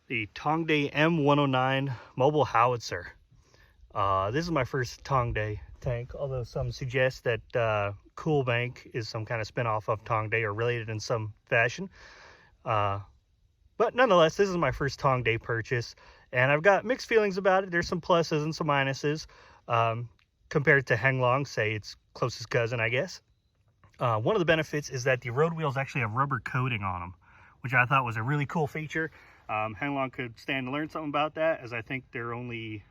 the Tongde M109 mobile howitzer. This is my first Tongde tank, although some suggest that Cool Bank is some kind of spin-off of Tongde or related in some fashion. But nonetheless, this is my first Tongde purchase, and I've got mixed feelings about it. There's some pluses and some minuses. Compared to Henglong, say its closest cousin, I guess. One of the benefits is that the road wheels actually have rubber coating on them, which I thought was a really cool feature. Henglong could stand to learn something about that, as I think their only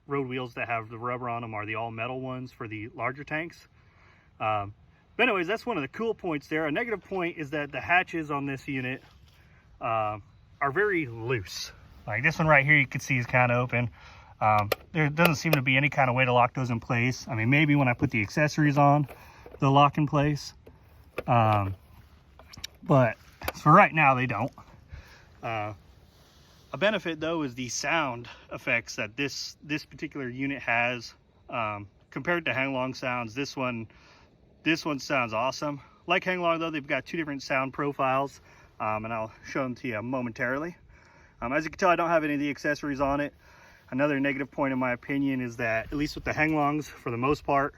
road wheels that have the rubber on them are the all-metal ones for the larger tanks. But anyways, that's one of the cool points there. A negative point is that the hatches on this unit are very loose. Like this one right here, you can see is kind of open. There doesn't seem to be any kind of way to lock those in place. I mean, maybe when I put the accessories on, they'll lock in place. But for right now, they don't. A benefit though is the sound effects that this particular unit has. Compared to Henglong sounds, this one sounds awesome. Like Henglong though, they've got two different sound profiles, and I'll show them to you momentarily. As you can tell, I don't have any of the accessories on it. Another negative point in my opinion is that, at least with the Henglongs, for the most part,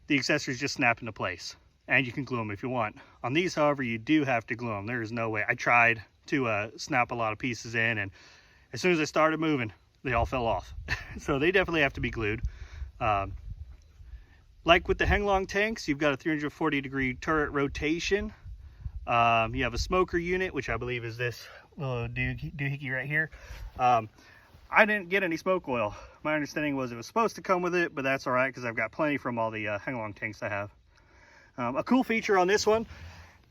the accessories just snap into place, and you can glue them if you want. On these, however, you do have to glue them. There is no way. I tried to snap a lot of pieces in, and as soon as I started moving, they all fell off. So they definitely have to be glued. Like with the Henglong tanks, you've got a 340-degree turret rotation. You have a smoker unit, which I believe is this little doohickey right here. I didn't get any smoke oil. My understanding was it was supposed to come with it, but that's all right because I've got plenty from all the Henglong tanks I have. A cool feature on this one,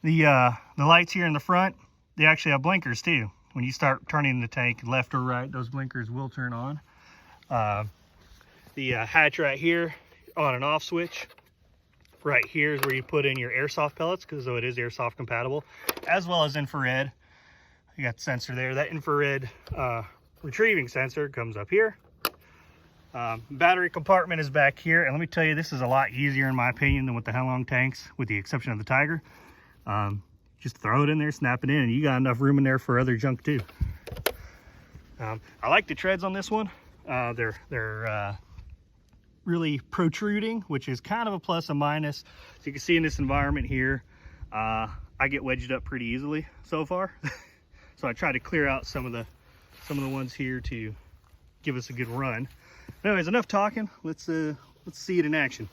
the lights here in the front, they actually have blinkers too. When you start turning the tank left or right, those blinkers will turn on. The hatch right here, on and off switch. Right here is where you put in your airsoft pellets, because though it is airsoft compatible, as well as infrared. You got the sensor there. That infrared retrieving sensor comes up here. Battery compartment is back here, and let me tell you, this is a lot easier in my opinion than with the Henglong tanks, with the exception of the Tiger. Just throw it in there, snap it in, and you got enough room in there for other junk too. I like the treads on this one. They're really protruding, which is kind of a plus and minus. So you can see in this environment here, I get wedged up pretty easily so far. So I try to clear out some of the ones here to give us a good run. Anyways, enough talking. Let's see it in action.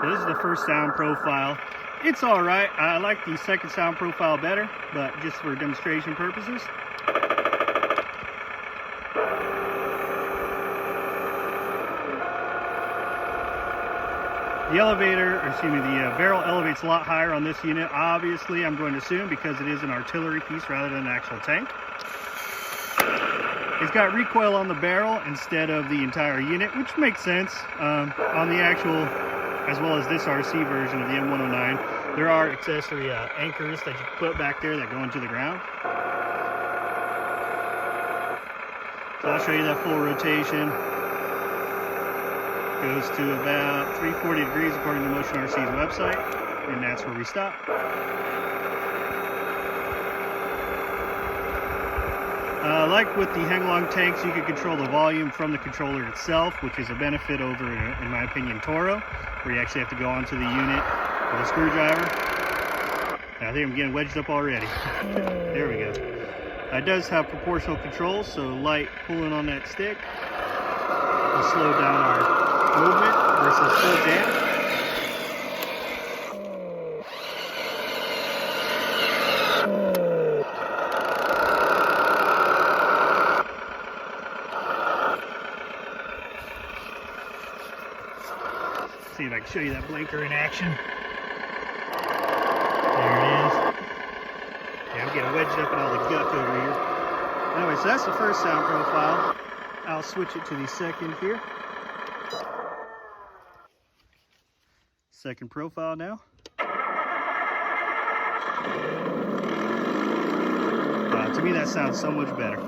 So this is the first sound profile. It's all right. I like the second sound profile better, but just for demonstration purposes. The barrel elevates a lot higher on this unit. Obviously, I'm going to assume because it is an artillery piece rather than an actual tank. It's got recoil on the barrel instead of the entire unit, which makes sense. On the actual, as well as this RC version of the M109, there are accessory anchors that you put back there that go into the ground. So I'll show you that full rotation. Goes to about 340 degrees according to MotionRC's website, and that's where we stop. Like with the Henglong tanks, you can control the volume from the controller itself, which is a benefit over, in my opinion, Toro, where you actually have to go onto the unit with a screwdriver. And I think I'm getting wedged up already. There we go. It does have proportional controls, so light pulling on that stick will slow down our movement versus full jam. See if I can show you that blinker in action. There it is. Yeah, I'm getting wedged up in all the guck over here. Anyway, so that's the first sound profile. I'll switch it to the second here. Second profile now. To me, that sounds so much better.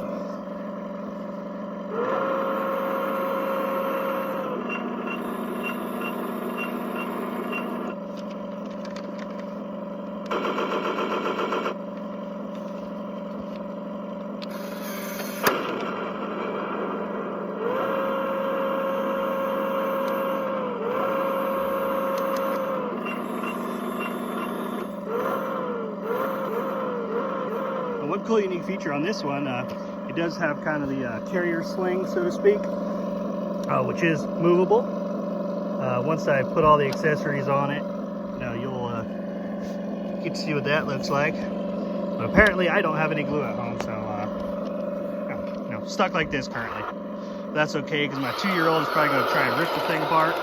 One cool unique feature on this one, it does have kind of the carrier sling, so to speak, which is movable. Once I put all the accessories on it, you'll get to see what that looks like. But apparently I don't have any glue at home, so stuck like this currently. That's okay, because my 2-year-old is probably going to try and rip the thing apart.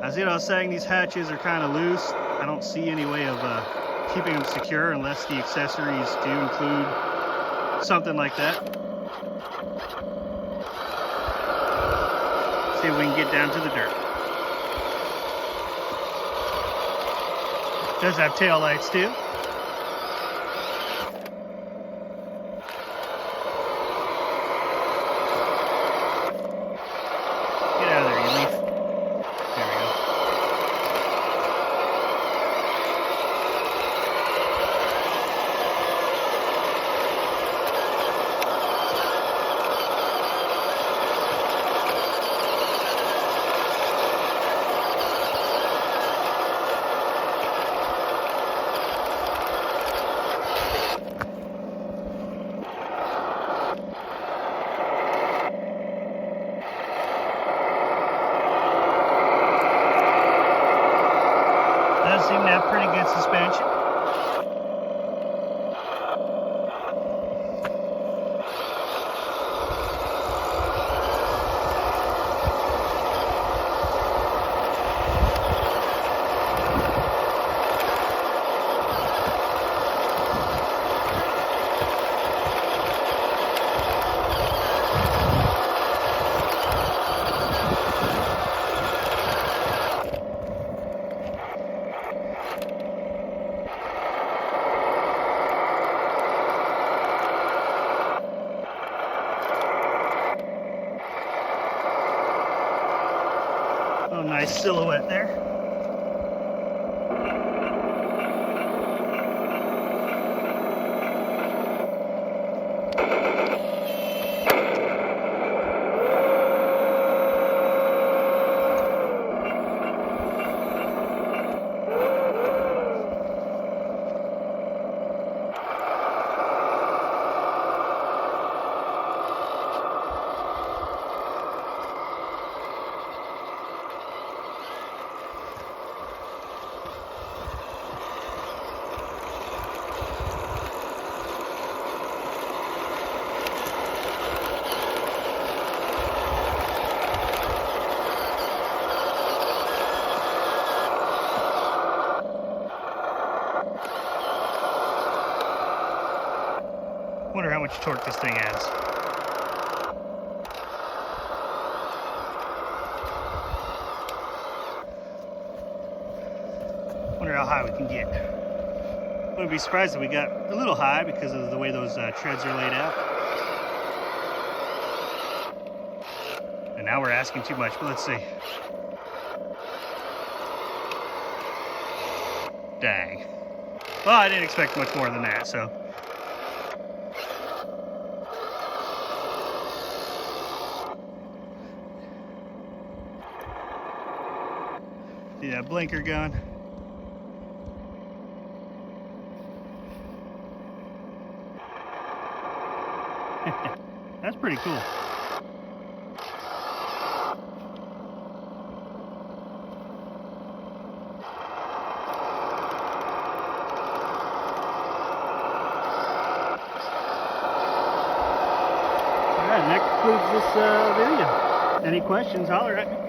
As I was saying, these hatches are kind of loose. I don't see any way of keeping them secure unless the accessories do include something like that. See if we can get down to the dirt. Does have tail lights too. Get out of there, you leaf. There we go. Does seem to have pretty good suspension. Oh, nice silhouette there. Wonder how much torque this thing has. Wonder how high we can get. Wouldn't be surprised if we got a little high because of the way those treads are laid out. And now we're asking too much, but let's see. Dang. Well, I didn't expect much more than that, so. See that blinker going? That's pretty cool. Alright, and that concludes this video. Any questions, holler at me.